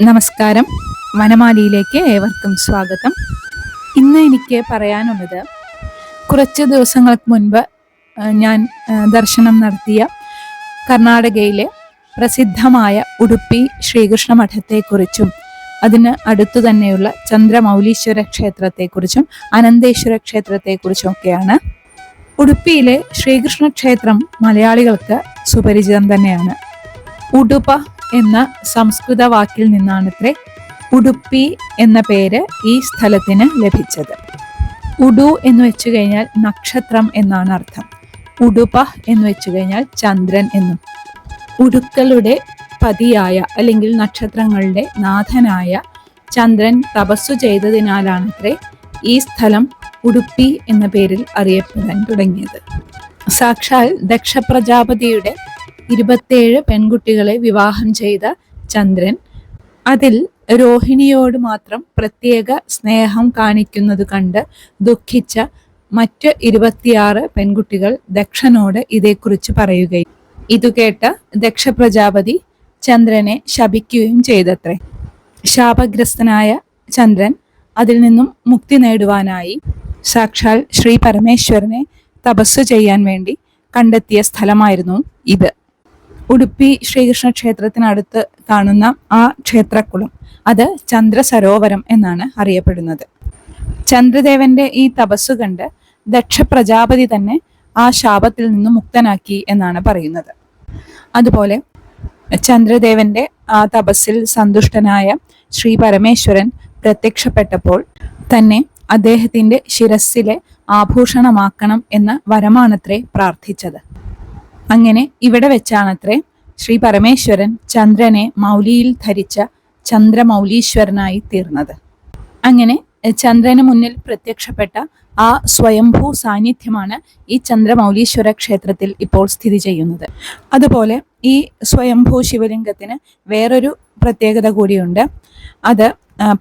നമസ്കാരം. വനമാലിയിലേക്ക് ഏവർക്കും സ്വാഗതം. ഇന്ന് എനിക്ക് പറയാനുള്ളത്, കുറച്ച് ദിവസങ്ങൾക്ക് മുൻപ് ഞാൻ ദർശനം നടത്തിയ കർണാടകയിലെ പ്രസിദ്ധമായ ഉടുപ്പി ശ്രീകൃഷ്ണ മഠത്തെക്കുറിച്ചും അതിന് അടുത്തു തന്നെയുള്ള ചന്ദ്രമൗലീശ്വര ക്ഷേത്രത്തെക്കുറിച്ചും അനന്തേശ്വര ക്ഷേത്രത്തെക്കുറിച്ചും ഒക്കെയാണ്. ഉടുപ്പിയിലെ ശ്രീകൃഷ്ണ ക്ഷേത്രം മലയാളികൾക്ക് സുപരിചിതം തന്നെയാണ്. ഉടുപ എന്ന സംസ്കൃത വാക്കിൽ നിന്നാണത്രേ ഉടുപ്പി എന്ന പേര് ഈ സ്ഥലത്തിന് ലഭിച്ചത്. ഉഡു എന്ന് വെച്ചു കഴിഞ്ഞാൽ നക്ഷത്രം എന്നാണ് അർത്ഥം. ഉടുപ എന്ന് വെച്ചു കഴിഞ്ഞാൽ ചന്ദ്രൻ എന്നും. ഉടുക്കളുടെ പതിയായ അല്ലെങ്കിൽ നക്ഷത്രങ്ങളുടെ നാഥനായ ചന്ദ്രൻ തപസ്സു ചെയ്തതിനാലാണത്രേ ഈ സ്ഥലം ഉടുപ്പി എന്ന പേരിൽ അറിയപ്പെടാൻ തുടങ്ങിയത്. സാക്ഷാൽ ദക്ഷ പ്രജാപതിയുടെ 27 പെൺകുട്ടികളെ വിവാഹം ചെയ്ത ചന്ദ്രൻ അതിൽ രോഹിണിയോട് മാത്രം പ്രത്യേക സ്നേഹം കാണിക്കുന്നത് കണ്ട് ദുഃഖിച്ച മറ്റ് 26 പെൺകുട്ടികൾ ദക്ഷനോട് ഇതേക്കുറിച്ച് പറയുകയും ഇതു കേട്ട ദക്ഷ പ്രജാപതി ചന്ദ്രനെ ശപിക്കുകയും ചെയ്തത്രേ. ശാപഗ്രസ്തനായ ചന്ദ്രൻ അതിൽ നിന്നും മുക്തി നേടുവാനായി സാക്ഷാൽ ശ്രീ പരമേശ്വരനെ തപസ്സു ചെയ്യാൻ വേണ്ടി കണ്ടെത്തിയ സ്ഥലമായിരുന്നു ഇത്. ഉടുപ്പി ശ്രീകൃഷ്ണ ക്ഷേത്രത്തിനടുത്ത് കാണുന്ന ആ ക്ഷേത്രക്കുളം അത് ചന്ദ്ര സരോവരം എന്നാണ് അറിയപ്പെടുന്നത്. ചന്ദ്രദേവന്റെ ഈ തപസ്സു കണ്ട് ദക്ഷ പ്രജാപതി തന്നെ ആ ശാപത്തിൽ നിന്നും മുക്തനാക്കി എന്നാണ് പറയുന്നത്. അതുപോലെ ചന്ദ്രദേവന്റെ ആ തപസ്സിൽ സന്തുഷ്ടനായ ശ്രീ പരമേശ്വരൻ പ്രത്യക്ഷപ്പെട്ടപ്പോൾ തന്നെ അദ്ദേഹത്തിന്റെ ശിരസ്സിലെ ആഭൂഷണമാക്കണം എന്ന വരമാണത്രേ പ്രാർത്ഥിച്ചത്. അങ്ങനെ ഇവിടെ വെച്ചാണത്രേ ശ്രീ പരമേശ്വരൻ ചന്ദ്രനെ മൗലിയിൽ ധരിച്ച ചന്ദ്രമൗലീശ്വരനായി തീർന്നത്. അങ്ങനെ ചന്ദ്രന് മുന്നിൽ പ്രത്യക്ഷപ്പെട്ട ആ സ്വയംഭൂ സാന്നിധ്യമാണ് ഈ ചന്ദ്രമൗലീശ്വര ക്ഷേത്രത്തിൽ ഇപ്പോൾ സ്ഥിതി ചെയ്യുന്നത്. അതുപോലെ ഈ സ്വയംഭൂ ശിവലിംഗത്തിന് വേറൊരു പ്രത്യേകത കൂടിയുണ്ട്. അത്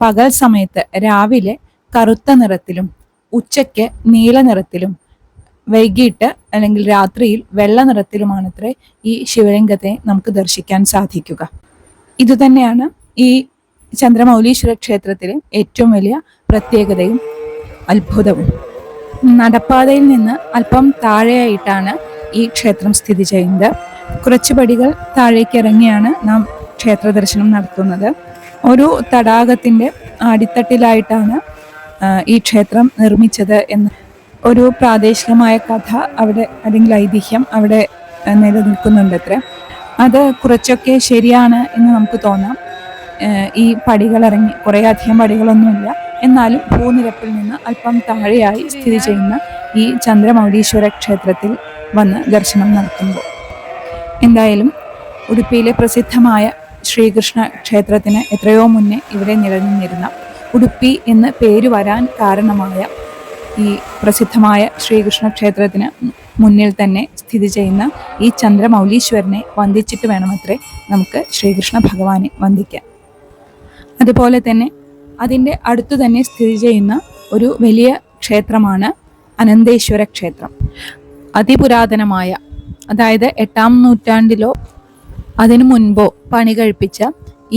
പകൽ സമയത്ത് രാവിലെ കറുത്ത നിറത്തിലും ഉച്ചയ്ക്ക് നീല നിറത്തിലും വൈകിട്ട് അല്ലെങ്കിൽ രാത്രിയിൽ വെള്ള നിറത്തിലുമാണത്രേ ഈ ശിവലിംഗത്തെ നമുക്ക് ദർശിക്കാൻ സാധിക്കുക. ഇതുതന്നെയാണ് ഈ ചന്ദ്രമൗലീശ്വര ക്ഷേത്രത്തിലെ ഏറ്റവും വലിയ പ്രത്യേകതയും അത്ഭുതവും. നടപ്പാതയിൽ നിന്ന് അല്പം താഴെയായിട്ടാണ് ഈ ക്ഷേത്രം സ്ഥിതി ചെയ്യുന്നത്. കുറച്ച് പടികൾ താഴേക്ക് ഇറങ്ങിയാണ് നാം ക്ഷേത്ര ദർശനം നടത്തുന്നത്. ഒരു തടാകത്തിന്റെ അടിത്തട്ടിലായിട്ടാണ് ഈ ക്ഷേത്രം നിർമ്മിച്ചത് എന്ന് ഒരു പ്രാദേശികമായ കഥ അവിടെ അല്ലെങ്കിൽ ഐതിഹ്യം അവിടെ നിലനിൽക്കുന്നുണ്ടത്രേ. അത് കുറച്ചൊക്കെ ശരിയാണ് എന്ന് നമുക്ക് തോന്നാം. ഈ പടികൾ ഇറങ്ങി കുറേ അധികം പടികളൊന്നുമില്ല, എന്നാലും ഭൂനിരപ്പിൽ നിന്ന് അല്പം താഴെയായി സ്ഥിതി ചെയ്യുന്ന ഈ ചന്ദ്രമൗലീശ്വര ക്ഷേത്രത്തിൽ വന്ന് ദർശനം നടത്തുമ്പോൾ എന്തായാലും ഉടുപ്പിയിലെ പ്രസിദ്ധമായ ശ്രീകൃഷ്ണ ക്ഷേത്രത്തിന് എത്രയോ മുന്നേ ഇവിടെ നിലനിന്നിരുന്ന ഉടുപ്പി എന്ന് പേര് വരാൻ കാരണമായ ഈ പ്രസിദ്ധമായ ശ്രീകൃഷ്ണ ക്ഷേത്രത്തിന് മുന്നിൽ തന്നെ സ്ഥിതി ചെയ്യുന്ന ഈ ചന്ദ്രമൗലീശ്വരനെ വന്ദിച്ചിട്ട് വേണമത്രേ നമുക്ക് ശ്രീകൃഷ്ണ ഭഗവാനെ വന്ദിക്കാൻ. അതുപോലെ തന്നെ അതിൻ്റെ അടുത്തു തന്നെ സ്ഥിതി ചെയ്യുന്ന ഒരു വലിയ ക്ഷേത്രമാണ് അനന്തേശ്വര ക്ഷേത്രം. അതിപുരാതനമായ, അതായത് 8-ാം നൂറ്റാണ്ടിലോ അതിനു മുൻപോ പണി കഴിപ്പിച്ച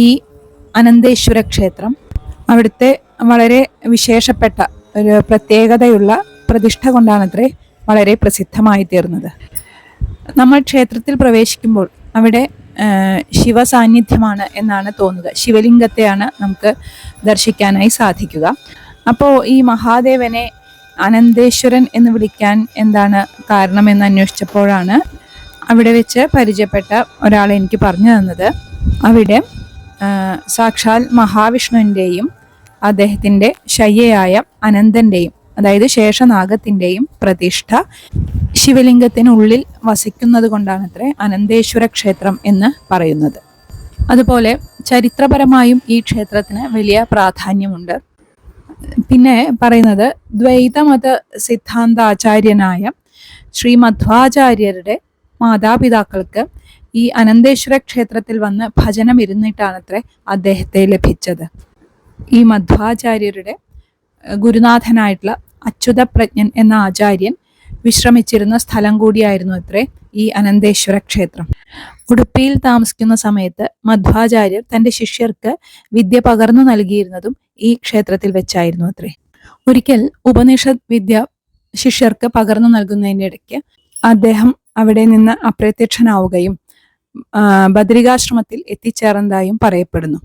ഈ അനന്തേശ്വര ക്ഷേത്രം അവിടുത്തെ വളരെ വിശേഷപ്പെട്ട ഒരു പ്രത്യേകതയുള്ള പ്രതിഷ്ഠ കൊണ്ടാണത്രേ വളരെ പ്രസിദ്ധമായി തീർന്നത്. നമ്മൾ ക്ഷേത്രത്തിൽ പ്രവേശിക്കുമ്പോൾ അവിടെ ശിവസാന്നിധ്യമാണ് എന്നാണ് തോന്നുക. ശിവലിംഗത്തെയാണ് നമുക്ക് ദർശിക്കാനായി സാധിക്കുക. അപ്പോൾ ഈ മഹാദേവനെ അനന്തേശ്വരൻ എന്ന് വിളിക്കാൻ എന്താണ് കാരണമെന്ന് അന്വേഷിച്ചപ്പോഴാണ് അവിടെ വെച്ച് പരിചയപ്പെട്ട ഒരാൾ എനിക്ക് പറഞ്ഞു തന്നത്, അവിടെ സാക്ഷാൽ മഹാവിഷ്ണുവിൻ്റെയും അദ്ദേഹത്തിൻ്റെ ശയ്യയായ അനന്തൻ്റെയും, അതായത് ശേഷനാഗത്തിൻ്റെയും പ്രതിഷ്ഠ ശിവലിംഗത്തിനുള്ളിൽ വസിക്കുന്നത് കൊണ്ടാണത്രേ അനന്തേശ്വര ക്ഷേത്രം എന്ന് പറയുന്നത്. അതുപോലെ ചരിത്രപരമായും ഈ ക്ഷേത്രത്തിന് വലിയ പ്രാധാന്യമുണ്ട്. പിന്നെ പറയുന്നത്, ദ്വൈതമത സിദ്ധാന്താചാര്യനായ ശ്രീ മധ്വാചാര്യരുടെ മാതാപിതാക്കൾക്ക് ഈ അനന്തേശ്വര ക്ഷേത്രത്തിൽ വന്ന് ഭജനം ഇരുന്നിട്ടാണത്രേ അദ്ദേഹത്തെ ലഭിച്ചത്. ഈ മധ്വാചാര്യരുടെ ഗുരുനാഥനായിട്ടുള്ള അച്യുതപ്രജ്ഞൻ എന്ന ആചാര്യൻ വിശ്രമിച്ചിരുന്ന സ്ഥലം കൂടിയായിരുന്നു അത്രേ ഈ അനന്തേശ്വര ക്ഷേത്രം. ഉടുപ്പിയിൽ താമസിക്കുന്ന സമയത്ത് മധ്വാചാര്യർ തന്റെ ശിഷ്യർക്ക് വിദ്യ പകർന്നു നൽകിയിരുന്നതും ഈ ക്ഷേത്രത്തിൽ വെച്ചായിരുന്നു അത്രേ. ഒരിക്കൽ ഉപനിഷത് വിദ്യ ശിഷ്യർക്ക് പകർന്നു നൽകുന്നതിൻ്റെ ഇടയ്ക്ക് അദ്ദേഹം അവിടെ നിന്ന് അപ്രത്യക്ഷനാവുകയും ബദരികാശ്രമത്തിൽ എത്തിച്ചേർന്നതായും പറയപ്പെടുന്നു.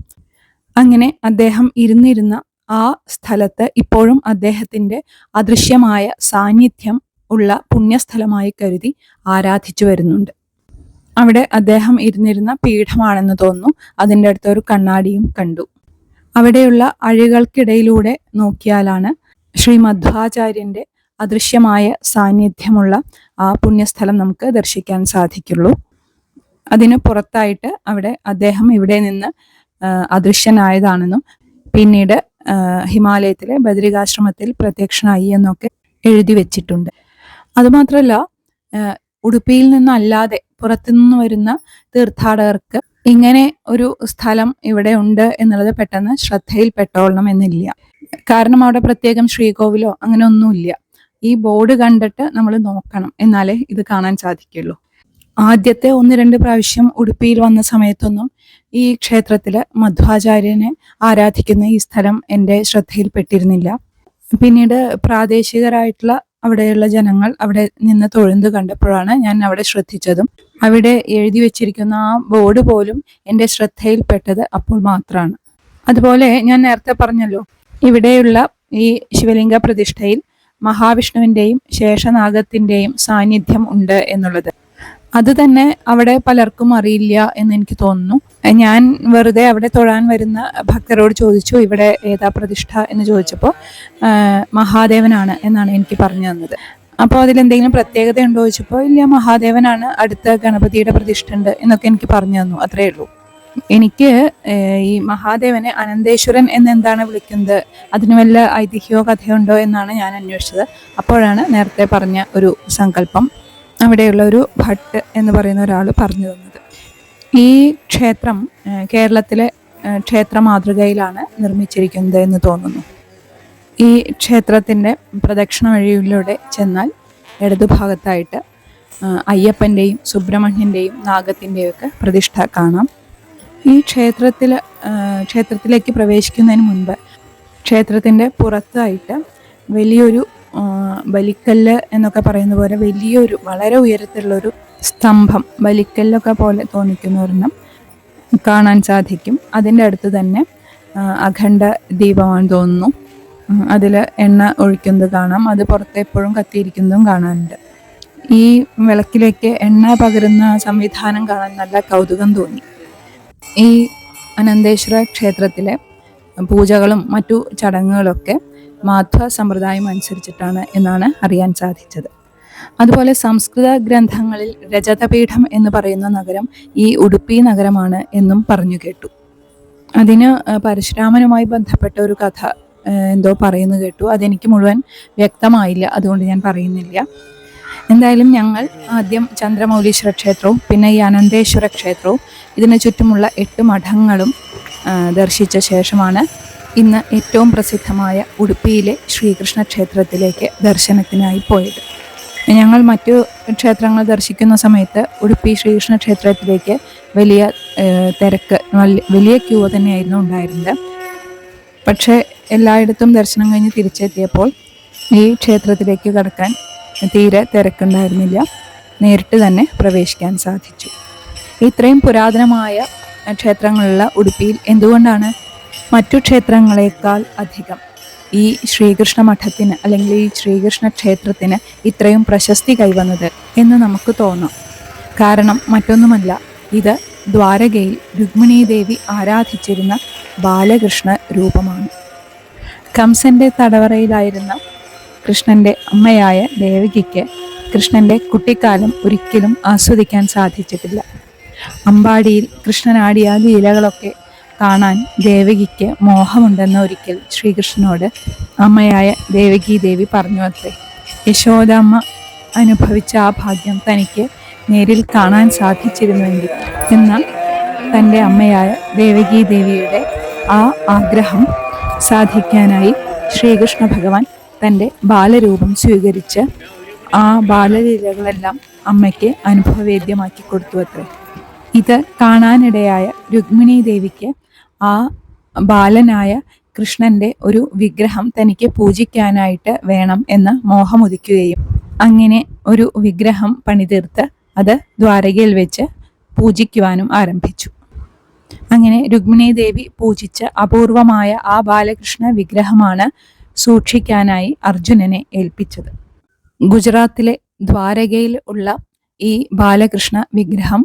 അങ്ങനെ അദ്ദേഹം ഇരുന്നിരുന്ന ആ സ്ഥലത്ത് ഇപ്പോഴും അദ്ദേഹത്തിന്റെ അദൃശ്യമായ സാന്നിധ്യം ഉള്ള പുണ്യസ്ഥലമായി കരുതി ആരാധിച്ചു വരുന്നുണ്ട്. അവിടെ അദ്ദേഹം ഇരുന്നിരുന്ന പീഠമാണെന്ന് തോന്നുന്നു. അതിൻ്റെ അടുത്ത് ഒരു കണ്ണാടിയും കണ്ടു. അവിടെയുള്ള അഴികൾക്കിടയിലൂടെ നോക്കിയാലാണ് ശ്രീ മധ്വാചാര്യന്റെ അദൃശ്യമായ സാന്നിധ്യമുള്ള ആ പുണ്യസ്ഥലം നമുക്ക് ദർശിക്കാൻ സാധിക്കുള്ളൂ. അതിന് പുറത്തായിട്ട് അവിടെ അദ്ദേഹം ഇവിടെ നിന്ന് അദൃശ്യനായതാണെന്നും പിന്നീട് ഹിമാലയത്തിലെ ബദരികാശ്രമത്തിൽ പ്രത്യക്ഷനായി എന്നൊക്കെ എഴുതി വെച്ചിട്ടുണ്ട്. അതുമാത്രമല്ല, ഉടുപ്പിയിൽ നിന്നല്ലാതെ പുറത്തുനിന്ന് വരുന്ന തീർത്ഥാടകർക്ക് ഇങ്ങനെ ഒരു സ്ഥലം ഇവിടെ ഉണ്ട് എന്നുള്ളത് പെട്ടെന്ന് ശ്രദ്ധയിൽപ്പെട്ടോളണം എന്നില്ല. കാരണം അവിടെ പ്രത്യേകം ശ്രീകോവിലോ അങ്ങനെ ഒന്നുമില്ല. ഈ ബോർഡ് കണ്ടിട്ട് നമ്മൾ നോക്കണം, എന്നാലേ ഇത് കാണാൻ സാധിക്കുള്ളൂ. ആദ്യത്തെ 1-2 പ്രാവശ്യം ഉടുപ്പിയിൽ വന്ന സമയത്തൊന്നും ഈ ക്ഷേത്രത്തില് മധ്വാചാര്യനെ ആരാധിക്കുന്ന ഈ സ്ഥലം എൻ്റെ ശ്രദ്ധയിൽപ്പെട്ടിരുന്നില്ല. പിന്നീട് പ്രാദേശികരായിട്ടുള്ള അവിടെയുള്ള ജനങ്ങൾ അവിടെ നിന്ന് തൊഴുതു കണ്ടപ്പോഴാണ് ഞാൻ അവിടെ ശ്രദ്ധിച്ചതും അവിടെ എഴുതി വെച്ചിരിക്കുന്ന ആ ബോർഡ് പോലും എൻ്റെ ശ്രദ്ധയിൽപ്പെട്ടത് അപ്പോൾ മാത്രമാണ്. അതുപോലെ ഞാൻ നേരത്തെ പറഞ്ഞല്ലോ, ഇവിടെയുള്ള ഈ ശിവലിംഗ പ്രതിഷ്ഠയിൽ മഹാവിഷ്ണുവിൻ്റെയും ശേഷനാഗത്തിൻ്റെയും സാന്നിധ്യം ഉണ്ട് എന്നുള്ളത്. അത് തന്നെ അവിടെ പലർക്കും അറിയില്ല എന്ന് എനിക്ക് തോന്നുന്നു. ഞാൻ വെറുതെ അവിടെ തൊഴാൻ വരുന്ന ഭക്തരോട് ചോദിച്ചു, ഇവിടെ ഏതാ പ്രതിഷ്ഠ എന്ന് ചോദിച്ചപ്പോൾ മഹാദേവനാണ് എന്നാണ് എനിക്ക് പറഞ്ഞു തന്നത്. അപ്പോൾ അതിലെന്തെങ്കിലും പ്രത്യേകത ഉണ്ടോ ചോദിച്ചപ്പോൾ ഇല്ല, മഹാദേവനാണ്, അടുത്ത ഗണപതിയുടെ പ്രതിഷ്ഠ ഉണ്ട് എന്നൊക്കെ എനിക്ക് പറഞ്ഞു തന്നു. അത്രയേ ഉള്ളൂ. എനിക്ക് ഈ മഹാദേവനെ അനന്തേശ്വരൻ എന്നെന്താണ് വിളിക്കുന്നത്, അതിന് വല്ല ഐതിഹ്യമോ കഥയോ ഉണ്ടോ എന്നാണ് ഞാൻ അന്വേഷിച്ചത്. അപ്പോഴാണ് നേരത്തെ പറഞ്ഞ ഒരു സങ്കല്പം അവിടെയുള്ള ഒരു ഭട്ട് എന്ന് പറയുന്ന ഒരാൾ പറഞ്ഞു തന്നത്. ഈ ക്ഷേത്രം കേരളത്തിലെ ക്ഷേത്ര മാതൃകയിലാണ് നിർമ്മിച്ചിരിക്കുന്നത് എന്ന് തോന്നുന്നു. ഈ ക്ഷേത്രത്തിൻ്റെ പ്രദക്ഷിണ വഴിയിലൂടെ ചെന്നാൽ ഇടതുഭാഗത്തായിട്ട് അയ്യപ്പൻ്റെയും സുബ്രഹ്മണ്യൻ്റെയും നാഗത്തിൻ്റെയും ഒക്കെ പ്രതിഷ്ഠ കാണാം. ഈ ക്ഷേത്രത്തിലേക്ക് പ്രവേശിക്കുന്നതിന് മുൻപ് ക്ഷേത്രത്തിൻ്റെ പുറത്തായിട്ട് വലിയൊരു ബലിക്കല്ല് എന്നൊക്കെ പറയുന്ന പോലെ വലിയൊരു വളരെ ഉയരത്തിലുള്ളൊരു സ്തംഭം, ബലിക്കല്ലൊക്കെ പോലെ തോന്നിക്കുന്ന ഒരെണ്ണം കാണാൻ സാധിക്കും. അതിൻ്റെ അടുത്ത് തന്നെ അഖണ്ഡ ദീപമാണെന്ന് തോന്നുന്നു. അതിൽ എണ്ണ ഒഴിക്കുന്നത് കാണാം. അത് പുറത്ത് എപ്പോഴും കത്തിയിരിക്കുന്നതും കാണാനുണ്ട്. ഈ വിളക്കിലേക്ക് എണ്ണ പകരുന്ന സംവിധാനം കാണാൻ നല്ല കൗതുകം തോന്നി. ഈ അനന്തേശ്വര ക്ഷേത്രത്തിലെ പൂജകളും മറ്റു ചടങ്ങുകളൊക്കെ മാധ്വ സമ്പ്രദായം അനുസരിച്ചിട്ടാണ് എന്നാണ് അറിയാൻ സാധിച്ചത്. അതുപോലെ സംസ്കൃത ഗ്രന്ഥങ്ങളിൽ രജതപീഠം എന്ന് പറയുന്ന നഗരം ഈ ഉടുപ്പി നഗരമാണ് എന്നും പറഞ്ഞു കേട്ടു. അതിന് പരശുരാമനുമായി ബന്ധപ്പെട്ട ഒരു കഥ എന്തോ പറയുന്നു കേട്ടു. അതെനിക്ക് മുഴുവൻ വ്യക്തമായില്ല, അതുകൊണ്ട് ഞാൻ പറയുന്നില്ല. എന്തായാലും ഞങ്ങൾ ആദ്യം ചന്ദ്രമൗലീശ്വര ക്ഷേത്രവും പിന്നെ ഈ അനന്തേശ്വര ക്ഷേത്രവും ഇതിന് ചുറ്റുമുള്ള 8 മഠങ്ങളും ദർശിച്ച ശേഷമാണ് ഇന്ന് ഏറ്റവും പ്രസിദ്ധമായ ഉടുപ്പിയിലെ ശ്രീകൃഷ്ണ ക്ഷേത്രത്തിലേക്ക് ദർശനത്തിനായി പോയത്. ഞങ്ങൾ മറ്റു ക്ഷേത്രങ്ങൾ ദർശിക്കുന്ന സമയത്ത് ഉടുപ്പി ശ്രീകൃഷ്ണ ക്ഷേത്രത്തിലേക്ക് വലിയ തിരക്ക്, വലിയ ക്യൂ തന്നെയായിരുന്നു ഉണ്ടായിരുന്നത്. പക്ഷേ എല്ലായിടത്തും ദർശനം കഴിഞ്ഞ് തിരിച്ചെത്തിയപ്പോൾ ഈ ക്ഷേത്രത്തിലേക്ക് കടക്കാൻ തീരെ തിരക്കുണ്ടായിരുന്നില്ല. നേരിട്ട് തന്നെ പ്രവേശിക്കാൻ സാധിച്ചു. ഇത്രയും പുരാതനമായ ക്ഷേത്രങ്ങളുള്ള ഉടുപ്പിയിൽ എന്തുകൊണ്ടാണ് മറ്റു ക്ഷേത്രങ്ങളെക്കാൾ അധികം ഈ ശ്രീകൃഷ്ണ മഠത്തിന് അല്ലെങ്കിൽ ഈ ശ്രീകൃഷ്ണ ക്ഷേത്രത്തിന് ഇത്രയും പ്രശസ്തി കൈവന്നത് എന്ന് നമുക്ക് തോന്നാം. കാരണം മറ്റൊന്നുമല്ല, ഇത് ദ്വാരകയിൽ രുക്മിണീ ദേവി ആരാധിച്ചിരുന്ന ബാലകൃഷ്ണ രൂപമാണ്. കംസന്റെ തടവറയിലായിരുന്ന കൃഷ്ണന്റെ അമ്മയായ ദേവകിക്ക് കൃഷ്ണന്റെ കുട്ടിക്കാലം ഒരിക്കലും ആസ്വദിക്കാൻ സാധിച്ചിട്ടില്ല. അമ്പാടിയിൽ കൃഷ്ണനാടിയ ലീലകളൊക്കെ കാണാൻ ദേവകിക്ക് മോഹമുണ്ടെന്ന് ഒരിക്കൽ ശ്രീകൃഷ്ണനോട് അമ്മയായ ദേവകി ദേവി പറഞ്ഞു അത്രേ. യശോദാമ്മ അനുഭവിച്ച ആ ഭാഗ്യം തനിക്ക് നേരിൽ കാണാൻ സാധിച്ചിരുന്നുവെങ്കിൽ എന്ന തൻ്റെ അമ്മയായ ദേവകി ദേവിയുടെ ആ ആഗ്രഹം സാധിക്കാനായി ശ്രീകൃഷ്ണ ഭഗവാൻ തൻ്റെ ബാലരൂപം സ്വീകരിച്ച് ആ ബാലലീലകളെല്ലാം അമ്മയ്ക്ക് അനുഭവവേദ്യമാക്കി കൊടുത്തു അത്രേ. ഇത് കാണാനിടയായ രുക്മിണി ദേവിക്ക് ആ ബാലനായ കൃഷ്ണന്റെ ഒരു വിഗ്രഹം തനിക്ക് പൂജിക്കാനായിട്ട് വേണം എന്ന മോഹമുദിക്കുകയും അങ്ങനെ ഒരു വിഗ്രഹം പണിതീർത്ത് അത് ദ്വാരകയിൽ വെച്ച് പൂജിക്കുവാനും ആരംഭിച്ചു. അങ്ങനെ രുക്മിണി ദേവി പൂജിച്ച അപൂർവമായ ആ ബാലകൃഷ്ണ വിഗ്രഹമാണ് സൂക്ഷിക്കാനായി അർജുനനെ ഏൽപ്പിച്ചത്. ഗുജറാത്തിലെ ദ്വാരകയിൽ ഉള്ള ഈ ബാലകൃഷ്ണ വിഗ്രഹം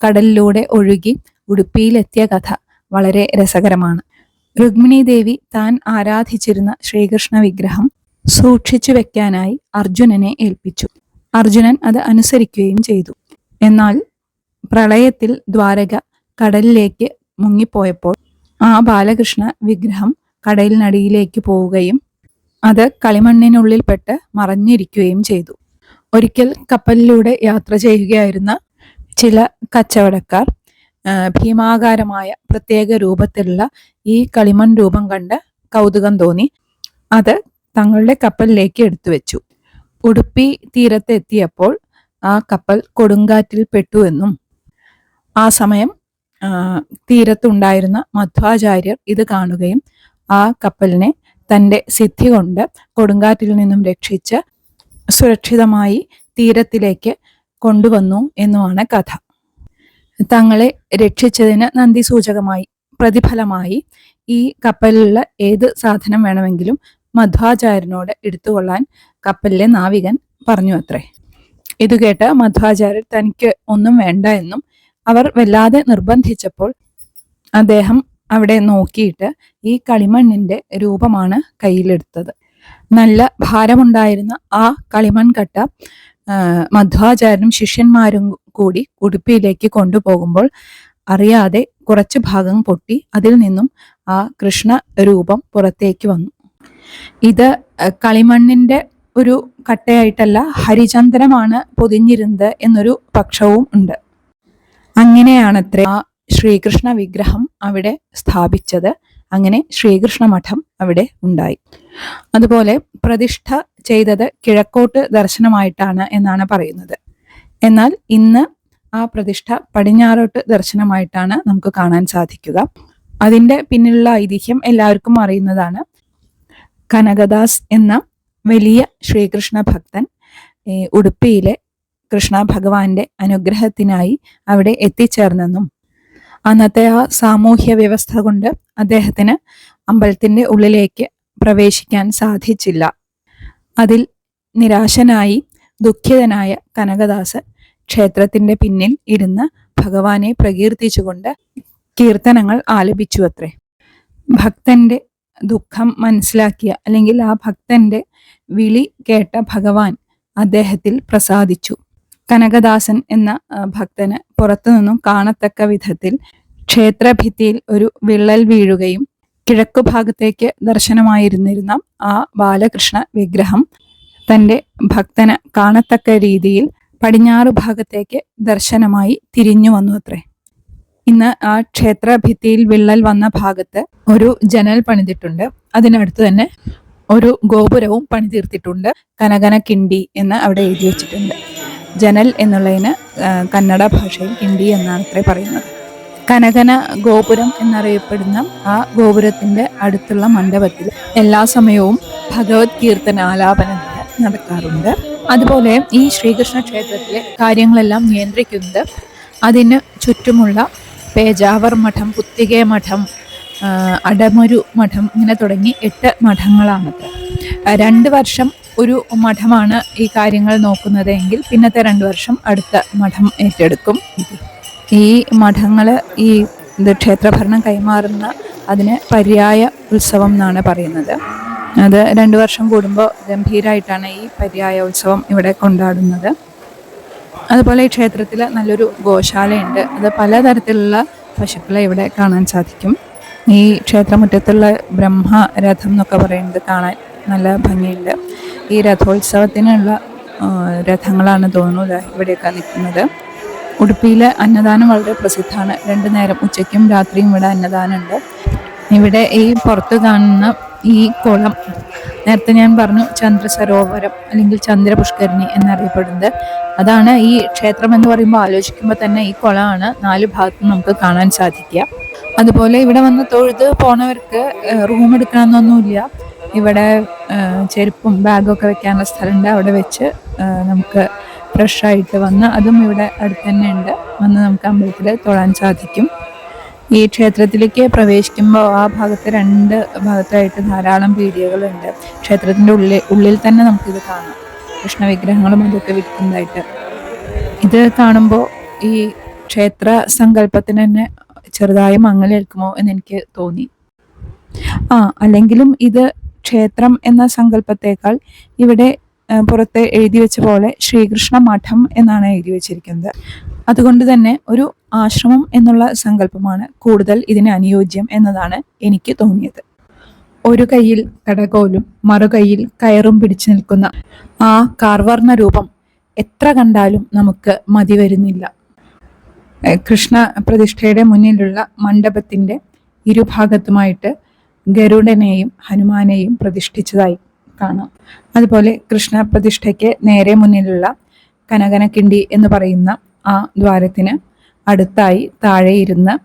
കടലിലൂടെ ഒഴുകി ഉടുപ്പിയിലെത്തിയ കഥ വളരെ രസകരമാണ്. രുക്മിണി ദേവി താൻ ആരാധിച്ചിരുന്ന ശ്രീകൃഷ്ണ വിഗ്രഹം സൂക്ഷിച്ചു വെക്കാനായി അർജുനനെ ഏൽപ്പിച്ചു. അർജുനൻ അത് അനുസരിക്കുകയും ചെയ്തു. എന്നാൽ പ്രളയത്തിൽ ദ്വാരക കടലിലേക്ക് മുങ്ങിപ്പോയപ്പോൾ ആ ബാലകൃഷ്ണ വിഗ്രഹം കടലിനടിയിലേക്ക് പോവുകയും അത് കളിമണ്ണിനുള്ളിൽപ്പെട്ട് മറഞ്ഞിരിക്കുകയും ചെയ്തു. ഒരിക്കൽ കപ്പലിലൂടെ യാത്ര ചെയ്യുകയായിരുന്ന ചില കച്ചവടക്കാർ ഭീമാകാരമായ പ്രത്യേക രൂപത്തിലുള്ള ഈ കളിമൺ രൂപം കണ്ട് കൗതുകം തോന്നി. അത് തങ്ങളുടെ കപ്പലിലേക്ക് എടുത്തു വെച്ചു. ഉടുപ്പി തീരത്ത് എത്തിയപ്പോൾ ആ കപ്പൽ കൊടുങ്കാറ്റിൽ പെട്ടുവെന്നും ആ സമയം തീരത്തുണ്ടായിരുന്ന മധ്വാചാര്യർ ഇത് കാണുകയും ആ കപ്പലിനെ തൻ്റെ സിദ്ധി കൊണ്ട് കൊടുങ്കാറ്റിൽ നിന്നും രക്ഷിച്ച് സുരക്ഷിതമായി തീരത്തിലേക്ക് കൊണ്ടുവന്നു എന്നുമാണ് കഥ. തങ്ങളെ രക്ഷിച്ചതിന് നന്ദി സൂചകമായി പ്രതിഫലമായി ഈ കപ്പലിലുള്ള ഏത് സാധനം വേണമെങ്കിലും മധ്വാചാര്യനോട് എടുത്തുകൊള്ളാൻ കപ്പലിലെ നാവികൻ പറഞ്ഞു അത്രേ. ഇത് കേട്ട് മധ്വാചാര്യർ തനിക്ക് ഒന്നും വേണ്ട എന്നും അവർ വല്ലാതെ നിർബന്ധിച്ചപ്പോൾ അദ്ദേഹം അവിടെ നോക്കിയിട്ട് ഈ കളിമണ്ണിന്റെ രൂപമാണ് കയ്യിലെടുത്തത്. നല്ല ഭാരമുണ്ടായിരുന്ന ആ കളിമൺ കട്ട മധ്വാചാര്യനും ശിഷ്യന്മാരും കൂടി ഉടുപ്പിയിലേക്ക് കൊണ്ടുപോകുമ്പോൾ അറിയാതെ കുറച്ച് ഭാഗം പൊട്ടി അതിൽ നിന്നും ആ കൃഷ്ണ രൂപം പുറത്തേക്ക് വന്നു. ഇത് കളിമണ്ണിന്റെ ഒരു കട്ടയായിട്ടല്ല, ഹരിചന്ദനമാണ് പൊതിഞ്ഞിരുന്നത് എന്നൊരു പക്ഷവും ഉണ്ട്. അങ്ങനെയാണത്രേ ആ ശ്രീകൃഷ്ണ വിഗ്രഹം അവിടെ സ്ഥാപിച്ചത്. അങ്ങനെ ശ്രീകൃഷ്ണ മഠം അവിടെ ഉണ്ടായി. അതുപോലെ പ്രതിഷ്ഠ ചെയ്തത് കിഴക്കോട്ട് ദർശനമായിട്ടാണ് എന്നാണ് പറയുന്നത്. എന്നാൽ ഇന്ന് ആ പ്രതിഷ്ഠ പടിഞ്ഞാറോട്ട് ദർശനമായിട്ടാണ് നമുക്ക് കാണാൻ സാധിക്കുക. അതിൻ്റെ പിന്നിലുള്ള ഐതിഹ്യം എല്ലാവർക്കും അറിയുന്നതാണ്. കനകദാസ് എന്ന വലിയ ശ്രീകൃഷ്ണ ഭക്തൻ ഉടുപ്പിയിലെ കൃഷ്ണ ഭഗവാന്റെ അനുഗ്രഹത്തിനായി അവിടെ എത്തിച്ചേർന്നെന്നും അന്നത്തെ ആ സാമൂഹ്യ വ്യവസ്ഥ കൊണ്ട് അദ്ദേഹത്തിന് അമ്പലത്തിന്റെ ഉള്ളിലേക്ക് പ്രവേശിക്കാൻ സാധിച്ചില്ല. അതിൽ നിരാശനായി ദുഃഖിതനായ കനകദാസ് ക്ഷേത്രത്തിന്റെ പിന്നിൽ ഇരുന്ന് ഭഗവാനെ പ്രകീർത്തിച്ചുകൊണ്ട് കീർത്തനങ്ങൾ ആലപിച്ചു അത്രേ. ഭക്തന്റെ ദുഃഖം മനസ്സിലാക്കിയ അല്ലെങ്കിൽ ആ ഭക്തന്റെ വിളി കേട്ട ഭഗവാൻ അദ്ദേഹത്തിൽ പ്രസാദിച്ചു. കനകദാസൻ എന്ന ഭക്തന് പുറത്തുനിന്നും കാണത്തക്ക വിധത്തിൽ ക്ഷേത്രഭിത്തിയിൽ ഒരു വിള്ളൽ വീഴുകയും കിഴക്കു ഭാഗത്തേക്ക് ദർശനമായിരുന്നിരുന്ന ആ ബാലകൃഷ്ണ വിഗ്രഹം തൻ്റെ ഭക്തന് കാണത്തക്ക രീതിയിൽ പടിഞ്ഞാറ് ഭാഗത്തേക്ക് ദർശനമായി തിരിഞ്ഞു വന്നു അത്രേ. ഇന്ന് ആ ക്ഷേത്രഭിത്തിയിൽ വിള്ളൽ വന്ന ഭാഗത്ത് ഒരു ജനൽ പണിതിട്ടുണ്ട്. അതിനടുത്ത് തന്നെ ഒരു ഗോപുരവും പണിതീർത്തിട്ടുണ്ട്. കനകന കിണ്ടി എന്ന് അവിടെ എഴുതി വെച്ചിട്ടുണ്ട്. ജനൽ എന്നുള്ളതിന് കന്നഡ ഭാഷയിൽ കിണ്ടി എന്നാണ് അത്രേ പറയുന്നത്. കനകന ഗോപുരം എന്നറിയപ്പെടുന്ന ആ ഗോപുരത്തിന്റെ അടുത്തുള്ള മണ്ഡപത്തിൽ എല്ലാ സമയവും ഭഗവത് കീർത്തന ആലാപനം നടക്കാറുണ്ട്. അതുപോലെ ഈ ശ്രീകൃഷ്ണ ക്ഷേത്രത്തിലെ കാര്യങ്ങളെല്ലാം നിയന്ത്രിക്കുന്നത് അതിന് ചുറ്റുമുള്ള പേജാവർ മഠം, പുത്തികെ മഠം, അടമൊരു മഠം, ഇങ്ങനെ തുടങ്ങി 8 മഠങ്ങളാണത്. 2 വർഷം ഒരു മഠമാണ് ഈ കാര്യങ്ങൾ നോക്കുന്നത് എങ്കിൽ പിന്നത്തെ 2 വർഷം അടുത്ത മഠം ഏറ്റെടുക്കും. ഈ മഠങ്ങൾ ഈ ക്ഷേത്രഭരണം കൈമാറുന്ന അതിന് പര്യായ ഉത്സവം എന്നാണ് പറയുന്നത്. അത് 2 വർഷം കൂടുമ്പോൾ ഗംഭീരമായിട്ടാണ് ഈ പര്യായ ഉത്സവം ഇവിടെ കൊണ്ടാടുന്നത്. അതുപോലെ ഈ ക്ഷേത്രത്തിൽ നല്ലൊരു ഗോശാലയുണ്ട്. അത് പലതരത്തിലുള്ള പശുക്കളെ ഇവിടെ കാണാൻ സാധിക്കും. ഈ ക്ഷേത്രമുറ്റത്തുള്ള ബ്രഹ്മരഥം എന്നൊക്കെ പറയുന്നത് കാണാൻ നല്ല ഭംഗിയുണ്ട്. ഈ രഥോത്സവത്തിനുള്ള രഥങ്ങളാണ് തോന്നുന്നു ഇവിടെയൊക്കെ നിൽക്കുന്നത്. ഉടുപ്പിയിലെ അന്നദാനം വളരെ പ്രസിദ്ധമാണ്. 2 നേരം ഉച്ചയ്ക്കും രാത്രിയും ഇവിടെ അന്നദാനമുണ്ട്. ഇവിടെ ഈ പുറത്ത് കാണുന്ന ഈ കുളം നേരത്തെ ഞാൻ പറഞ്ഞു ചന്ദ്രസരോവരം അല്ലെങ്കിൽ ചന്ദ്രപുഷ്കരണി എന്നറിയപ്പെടുന്നത്. അതാണ് ഈ ക്ഷേത്രം എന്ന് പറയുമ്പോൾ ആലോചിക്കുമ്പോൾ തന്നെ ഈ കുളമാണ് 4 ഭാഗത്തും നമുക്ക് കാണാൻ സാധിക്കുക. അതുപോലെ ഇവിടെ വന്ന് തൊഴുത് പോണവർക്ക് റൂം എടുക്കണമെന്നൊന്നുമില്ല. ഇവിടെ ചെരുപ്പും ബാഗും ഒക്കെ വെക്കാനുള്ള സ്ഥലമുണ്ട്. അവിടെ വെച്ച് നമുക്ക് ഫ്രഷായിട്ട് വന്ന്, അതും ഇവിടെ അടുത്ത് തന്നെ ഉണ്ട്, വന്ന് നമുക്ക് അമ്പലത്തിൽ തൊഴാൻ സാധിക്കും. ഈ ക്ഷേത്രത്തിലേക്ക് പ്രവേശിക്കുമ്പോൾ ആ ഭാഗത്ത് 2 ഭാഗത്തായിട്ട് ധാരാളം പീടികകളുണ്ട്. ക്ഷേത്രത്തിൻ്റെ ഉള്ളിൽ തന്നെ നമുക്കിത് കാണാം, കൃഷ്ണ വിഗ്രഹങ്ങളും അതൊക്കെ വിൽക്കുന്നതായിട്ട്. ഇത് കാണുമ്പോൾ ഈ ക്ഷേത്ര സങ്കല്പത്തിന് തന്നെ ചെറുതായി മങ്ങലേൽക്കുമോ എന്നെനിക്ക് തോന്നി. അല്ലെങ്കിലും ഇത് ക്ഷേത്രം എന്ന സങ്കല്പത്തേക്കാൾ ഇവിടെ പുറത്ത് എഴുതി വെച്ച പോലെ ശ്രീകൃഷ്ണ മഠം എന്നാണ് എഴുതി വെച്ചിരിക്കുന്നത്. അതുകൊണ്ട് തന്നെ ഒരു ആശ്രമം എന്നുള്ള സങ്കല്പമാണ് കൂടുതൽ ഇതിന് അനുയോജ്യം എന്നതാണ് എനിക്ക് തോന്നിയത്. ഒരു കയ്യിൽ കടകോലും മറുകൈയിൽ കയറും പിടിച്ചു നിൽക്കുന്ന ആ കാർവർണ്ണ രൂപം എത്ര കണ്ടാലും നമുക്ക് മതി വരുന്നില്ല. കൃഷ്ണ പ്രതിഷ്ഠയുടെ മുന്നിലുള്ള മണ്ഡപത്തിൻ്റെ ഇരുഭാഗത്തുമായിട്ട് ഗരുഡനെയും ഹനുമാനെയും പ്രതിഷ്ഠിച്ചതായി കാണാം. അതുപോലെ കൃഷ്ണ പ്രതിഷ്ഠയ്ക്ക് നേരെ മുന്നിലുള്ള കനകനക്കിണ്ടി എന്ന് പറയുന്ന ആ ദ്വാരത്തിന് അടുത്തായി താഴെ ഇരുന്ന്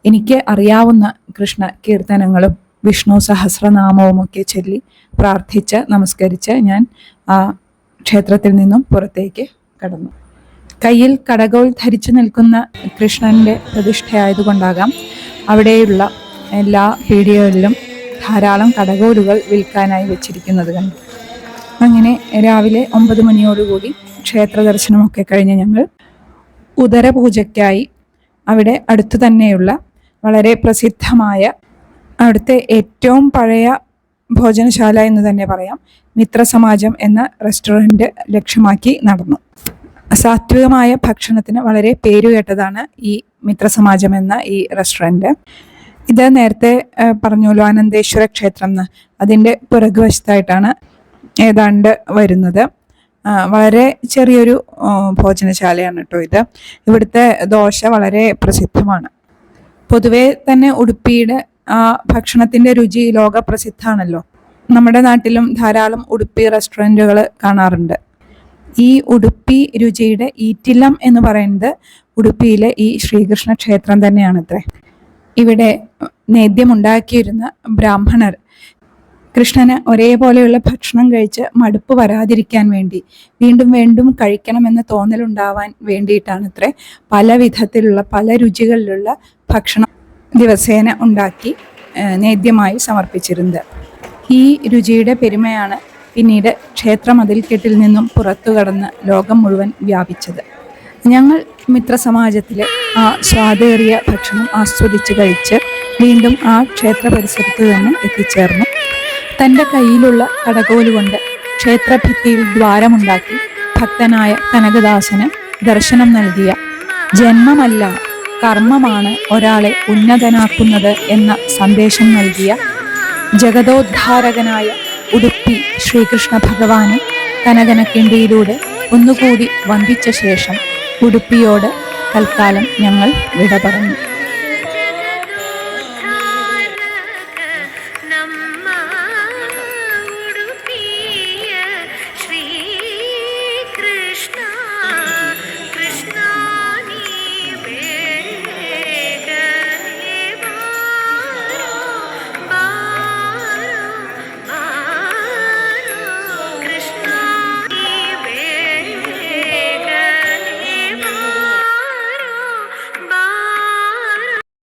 എനിക്ക് അറിയാവുന്ന കൃഷ്ണ കീർത്തനങ്ങളും വിഷ്ണു സഹസ്രനാമവും ഒക്കെ ചൊല്ലി പ്രാർത്ഥിച്ച് നമസ്കരിച്ച് ഞാൻ ആ ക്ഷേത്രത്തിൽ നിന്നും പുറത്തേക്ക് കടന്നു. കയ്യിൽ കടകോൽ ധരിച്ചു നിൽക്കുന്ന കൃഷ്ണൻ്റെ പ്രതിഷ്ഠയായതുകൊണ്ടാകാം അവിടെയുള്ള എല്ലാ പീടികകളിലും ധാരാളം കടകോലുകൾ വിൽക്കാനായി വെച്ചിരിക്കുന്നത് കണ്ടു. അങ്ങനെ രാവിലെ 9 മണിയോടുകൂടി ക്ഷേത്ര ദർശനമൊക്കെ കഴിഞ്ഞ് ഞങ്ങൾ ഉദരപൂജയ്ക്കായി അവിടെ അടുത്തു തന്നെയുള്ള വളരെ പ്രസിദ്ധമായ, അവിടുത്തെ ഏറ്റവും പഴയ ഭോജനശാല എന്ന് തന്നെ പറയാം, മിത്രസമാജം എന്ന റെസ്റ്റോറൻറ്റ് ലക്ഷ്യമാക്കി നടന്നു. സാത്വികമായ ഭക്ഷണത്തിന് വളരെ പേരുകേട്ടതാണ് ഈ മിത്രസമാജം എന്ന ഈ റെസ്റ്റോറൻറ്റ്. ഇത് നേരത്തെ പറഞ്ഞല്ലോ ആനന്ദേശ്വര ക്ഷേത്രം എന്ന്, അതിൻ്റെ പുറകുവശത്തായിട്ടാണ് ഏതാണ്ട് വരുന്നത്. വളരെ ചെറിയൊരു ഭോജനശാലയാണ് കേട്ടോ ഇത്. ഇവിടുത്തെ ദോശ വളരെ പ്രസിദ്ധമാണ്. പൊതുവേ തന്നെ ഉടുപ്പിയുടെ ആ ഭക്ഷണത്തിൻ്റെ രുചി ലോകപ്രസിദ്ധമാണല്ലോ. നമ്മുടെ നാട്ടിലും ധാരാളം ഉടുപ്പി റെസ്റ്റോറൻറ്റുകൾ കാണാറുണ്ട്. ഈ ഉടുപ്പി രുചിയുടെ ഈറ്റില്ലം എന്ന് പറയുന്നത് ഉടുപ്പിയിലെ ഈ ശ്രീകൃഷ്ണ ക്ഷേത്രം തന്നെയാണത്രേ. ഇവിടെ നേദ്യമുണ്ടാക്കിയിരുന്ന ബ്രാഹ്മണർ കൃഷ്ണന് ഒരേപോലെയുള്ള ഭക്ഷണം കഴിച്ച് മടുപ്പ് വരാതിരിക്കാൻ വേണ്ടി വീണ്ടും വീണ്ടും കഴിക്കണമെന്ന തോന്നലുണ്ടാവാൻ വേണ്ടിയിട്ടാണത്രേ പല വിധത്തിലുള്ള പല രുചികളിലുള്ള ഭക്ഷണം ദിവസേന ഉണ്ടാക്കി നേദ്യമായി സമർപ്പിച്ചിരുന്നത്. ഈ രുചിയുടെ പെരുമയാണ് പിന്നീട് ക്ഷേത്രമതിൽക്കെട്ടിൽ നിന്നും പുറത്തു കടന്ന് ലോകം മുഴുവൻ വ്യാപിച്ചത്. ഞങ്ങൾ മിത്രസമാജത്തിലെ ആ സ്വാദേറിയ ഭക്ഷണം ആസ്വദിച്ച് കഴിച്ച് വീണ്ടും ആ ക്ഷേത്ര പരിസരത്ത് തന്നെ എത്തിച്ചേർന്നു. തൻ്റെ കയ്യിലുള്ള കടകോലുകൊണ്ട് ക്ഷേത്രഭിത്തിയിൽ ദ്വാരമുണ്ടാക്കി ഭക്തനായ കനകദാസന് ദർശനം നൽകിയ ജന്മമല്ല കർമ്മമാണ് ഒരാളെ ഉന്നതനാക്കുന്നത് എന്ന സന്ദേശം നൽകിയ ജഗതോദ്ധാരകനായ ഉടുപ്പി ശ്രീകൃഷ്ണ ഭഗവാനെ കനകനക്കിണ്ടിയിലൂടെ ഒന്നുകൂടി വന്ദിച്ച ശേഷം ഉടുപ്പിയോട് തൽക്കാലം ഞങ്ങൾ വിട പറഞ്ഞു.